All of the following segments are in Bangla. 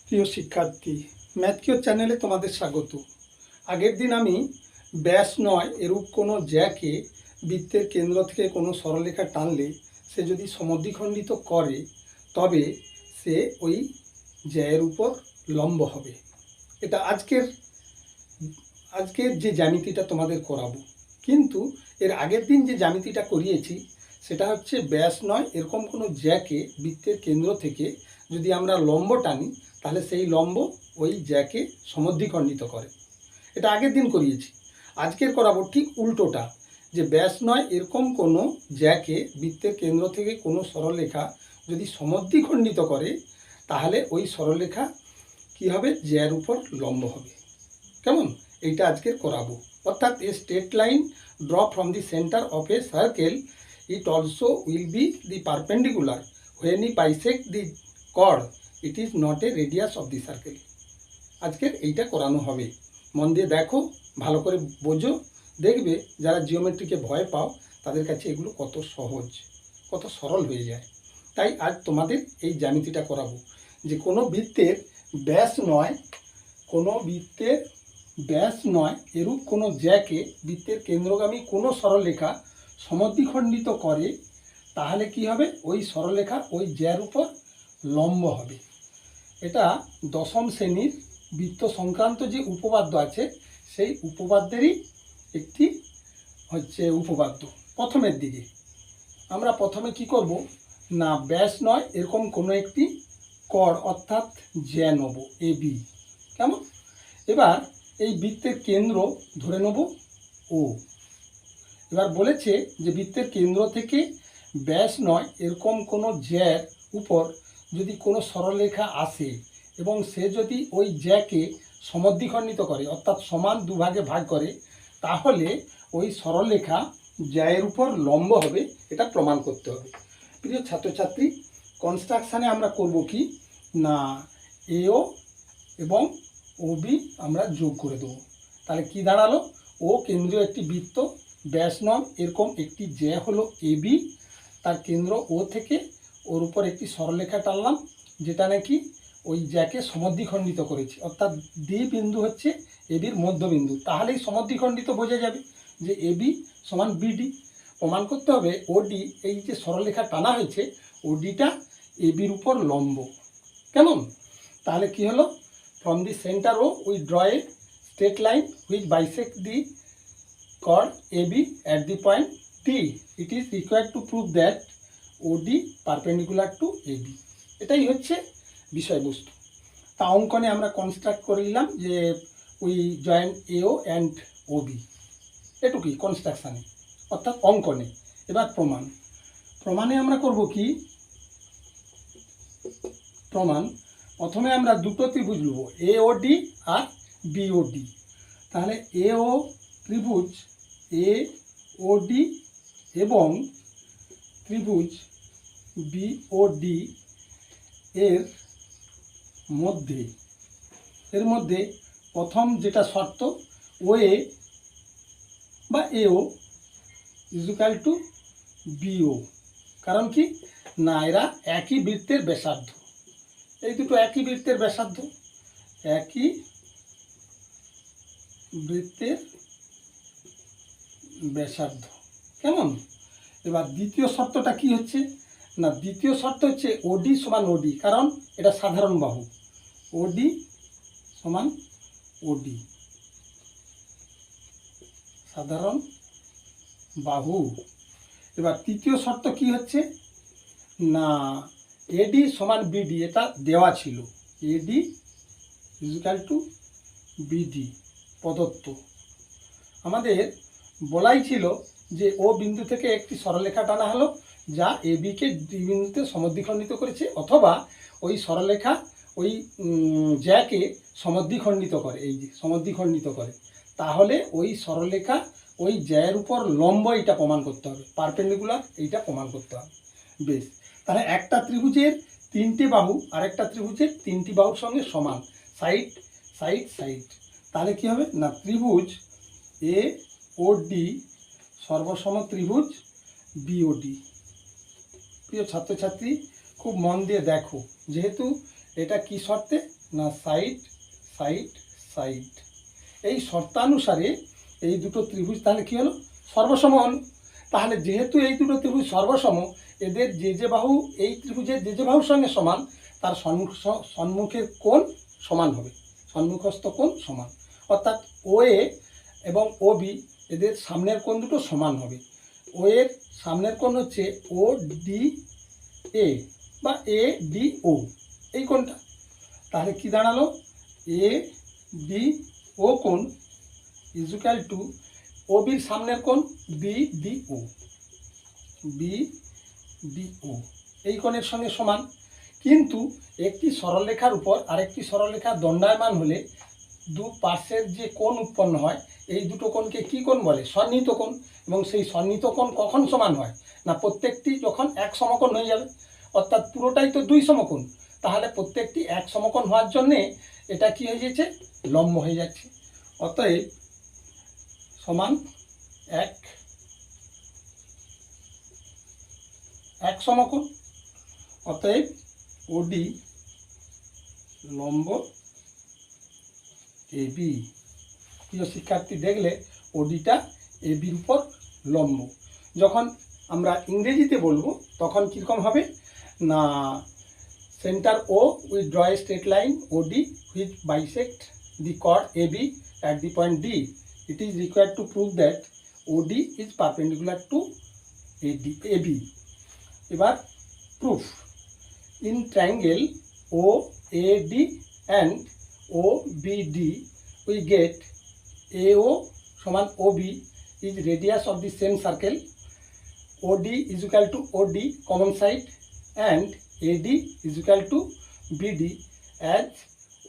প্রিয় শিক্ষার্থী, ম্যাথ কিওর চ্যানেলে তোমাদের স্বাগত। আগের দিন আমি ব্যাস নয় এরূপ কোনো জ্যাকে বৃত্তের কেন্দ্র থেকে কোনো সরলরেখা টানলে সে যদি সমদ্বিখণ্ডিত করে তবে সে ওই জ্যায়ের উপর লম্ব হবে। এটা আজকের যে জ্যামিতিটা তোমাদের করাবো। কিন্তু এর আগের দিন যে জ্যামিতিটা করিয়েছি সেটা হচ্ছে ব্যাস নয় এরকম কোনো জ্যাকে বৃত্তের কেন্দ্র থেকে যদি আমরা লম্ব টানি তাহলে সেই লম্ব ওই জ্যাকে সমদ্বিখণ্ডিত করে। এটা আগের দিন করিয়েছি। আজকের করাবো ঠিক উল্টোটা, যে ব্যাস নয় এরকম কোনো জ্যাকে বৃত্তের কেন্দ্র থেকে কোনো সরলরেখা যদি সমদ্বিখণ্ডিত করে তাহলে ওই সরলরেখা কী হবে, জ্যার উপর লম্ব হবে। কেমন, এইটা আজকের করাবো। অর্থাৎ a straight line draw from the centre of a circle it also will be the perpendicular when we bisect the chord, it is not a radius of the circle. আজকের এইটা করানো হবে। মন দিয়ে দেখো, ভালো করে বোঝো, দেখবে যারা জিওমেট্রিকে ভয় পাও তাদের কাছে এগুলো কত সহজ, কত সরল হয়ে যায়। তাই আজ তোমাদের এই জ্যামিতিটা করাবো যে কোনো বৃত্তের ব্যাস নয় এরূপ কোনো জ্যাকে বৃত্তের কেন্দ্রগামী কোনো সরলরেখা সমদ্বিখণ্ডিত করে তাহলে কি হবে, ওই সরলরেখা ওই জ্যার উপর লম্ব হবে। এটা দশম শ্রেণীর বৃত্ত সংক্রান্ত যে উপপাদ্য আছে সেই উপপাদ্যেরই একটি উপপাদ্য। প্রথমের দিকে আমরা প্রথমে কি করব না, ব্যাস নয় এরকম কোনো একটি কর্ড অর্থাৎ জ্যা নেব এ বি। কেমন, এবার এই বৃত্তের কেন্দ্র ধরে নেব ও। এবার বলেছে যে বৃত্তের কেন্দ্র থেকে ব্যাস নয় এরকম কোনো জ্যার উপর যদি কোনো সরলরেখা আসে এবং সে যদি ওই জ্যাকে সমদ্বিখণ্ডিত করে অর্থাৎ সমান দুভাগে ভাগ করে তাহলে ওই সরলরেখা জ্যায়ের উপর লম্ব হবে। এটা প্রমাণ করতে হবে। প্রিয় ছাত্রছাত্রী, কনস্ট্রাকশানে আমরা করব কি না, এও এবং ও বি আমরা যোগ করে দেবো। তাহলে কি দাঁড়ালো, ও কেন্দ্রীয় একটি বৃত্ত, ব্যাস নয় এরকম একটি জ্যা হলো এ বি, তার কেন্দ্র ও থেকে ওর উপর একটি সরলরেখা টানলাম যেটা নাকি ওই জ্যাকে সমদ্বিখণ্ডিত করেছে, অর্থাৎ ডি বিন্দু হচ্ছে এ বির মধ্যবিন্দু। তাহলেই সমদ্বিখণ্ডিত বোঝা যাবে যে এ বি সমান বিডি। প্রমাণ করতে হবে ওডি, এই যে সরলরেখা টানা হয়েছে ওডিটা এ বির উপর লম্ব। কেমন, তাহলে কি হলো, from the centre O we draw a straight line which bisect the chord AB at the point D. It is required to prove that OD perpendicular to AB. এটাই হচ্ছে বিষয়বস্তু। তা অঙ্কনে আমরা কনস্ট্রাক্ট করে নিলাম যে we join AO and OB, এটুকুই কনস্ট্রাকশানে অর্থাৎ অঙ্কনে। এবার প্রমাণে আমরা করব কি, প্রথমে আমরা দুটো ত্রিভুজ নেব, AOD আর BOD। তাহলে AO ত্রিভুজ AOD এবং ত্রিভুজ BOD এর মধ্যে প্রথম যেটা শর্ত, OA বা AO ইকুয়াল টু BO। কারণ কি না, এরা একই বৃত্তের ব্যাসার্ধ, এই দুটো একই বৃত্তের ব্যাসার্ধ, একই বৃত্তের ব্যাসার্ধ। কেমন, এবার দ্বিতীয় শর্তটা কি হচ্ছে না, দ্বিতীয় শর্ত হচ্ছে ওডি সমান ওডি, কারণ এটা সাধারণ বাহু, ওডি সমান ওডি সাধারণ বাহু। এবার তৃতীয় শর্ত কি হচ্ছে না, এডি সমান বিডি, এটা দেওয়া ছিল, এডি ইকুয়াল টু বিডি প্রদত্ত। আমাদের বলাই ছিল যে ও বিন্দু থেকে একটি সরলরেখা টানা হলো যা এ বিকে ডি বিন্দুতে সমদ্বিখণ্ডিত করেছে, অথবা ওই সরলরেখা ওই জ্যাকে সমদ্বিখণ্ডিত করে, এই যে সমদ্বিখণ্ডিত করে, তাহলে ওই সরলরেখা ওই জ্যায়ের উপর লম্ব, এইটা প্রমাণ করতে হবে, পারপেন্ডিকুলার, এইটা প্রমাণ করতে হবে। বেশ, তাহলে একটা ত্রিভুজের তিনটি বাহু আরেকটা ত্রিভুজের তিনটি বাহুর সঙ্গে সমান, সাইড সাইড সাইড। তাহলে কি হবে না, ত্রিভুজ এ ও ডি সর্বসম ত্রিভুজ বিওডি। প্রিয় ছাত্রছাত্রী, খুব মন দিয়ে দেখো, যেহেতু এটা কি শর্তে, না সাইড সাইড সাইড, এই শর্তানুসারে এই দুটো ত্রিভুজ তাহলে কী হলো, সর্বসম হলো। তাহলে যেহেতু এই দুটো ত্রিভুজ সর্বসম, এদের যে বাহু এই ত্রিভুজের যে বাহুর সঙ্গে সমান, তার সম্মুখের কোণ সমান হবে, সম্মুখস্থ কোণ সমান। অর্থাৎ ও এ এবং ও বি এদের সামনের কোণ দুটো সমান হবে। ও এর সামনের কোণ হচ্ছে ও ডি এ বা এ ডি ও, এই কোণটা। তাহলে কি দাঁড়ালো, এ ডি ও কোণ ইজুক্যাল টু ও বির সামনের কোণ বি ডি ও, বি ডি ও এই কোণের সঙ্গে সমান। কিন্তু একটি সরলরেখার উপর আরেকটি সরলরেখা দণ্ডায়মান হলে দু পার্শ্বের যে কোণ উৎপন্ন হয়, এই দুটো কোণকে কি কোণ বলে, সন্নিহিত কোণ। এবং সেই সন্নিহিত কোণ কখন সমান হয়, না প্রত্যেকটি যখন এক সমকোণ হয়ে যাবে, অর্থাৎ পুরোটাই তো দুই সমকোণ। তাহলে প্রত্যেকটি এক সমকোণ হওয়ার জন্যে এটা কি হয়ে যাচ্ছে, লম্ব হয়ে যাচ্ছে। অতএব সমান এক সমকোণ। অতএব ওডি লম্ব এবি। প্রিয় শিক্ষার্থী, দেখলে ওডিটা এবির উপর লম্ব। যখন আমরা ইংরেজিতে বলবো তখন কীরকম হবে, না centre O with draw a straight line OD which bisect the chord AB at the point D. It is required to prove that OD is perpendicular to AB. এবার proof, in triangle OAD and OBD we get AO সমান OB is radius of the same circle, OD is equal to OD common side and AD is equal to BD as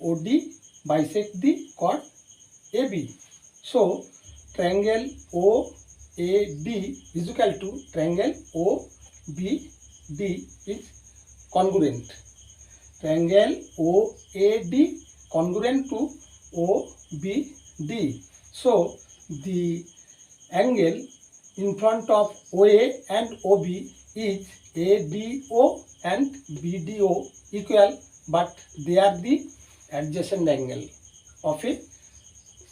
OD bisect the chord AB. So triangle OAD is equal to triangle OBD is congruent. Triangle OAD congruent to OBD. So the angle in front of OA and OB is ADO and BDO equal, but they are the adjacent angle of a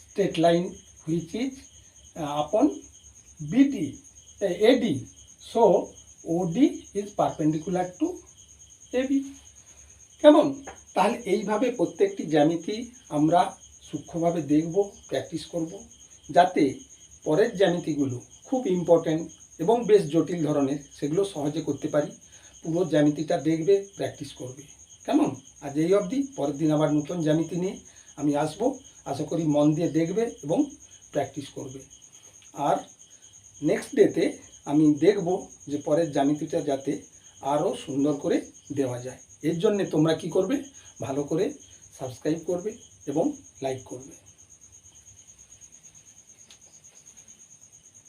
straight line which is upon AD. So OD is perpendicular to AB. কেমন? তাহলে এইভাবে প্রত্যেকটি জ্যামিতি আমরা সূক্ষ্মভাবে দেখব, প্র্যাকটিস করব, যাতে পরের জ্যামিতিগুলো খুব ইম্পর্ট্যান্ট এবং বেশ জটিল ধরনের, সেগুলো সহজে করতে পারি। পুরো জ্যামিতিটা দেখবে, প্র্যাকটিস করবে। কেমন? আজ এই অবধি, পরের দিন আবার নতুন জ্যামিতি নিয়ে আমি আসব। আশা করি মন দিয়ে দেখবে এবং প্র্যাকটিস করবে। আর নেক্সট ডেতে আমি দেখব যে পরের জ্যামিতিটা যাতে আরও সুন্দর করে দেওয়া যায়। এর জন্যে তোমরা কি করবে, ভালো করে সাবস্ক্রাইব করবে এবং লাইক করবে।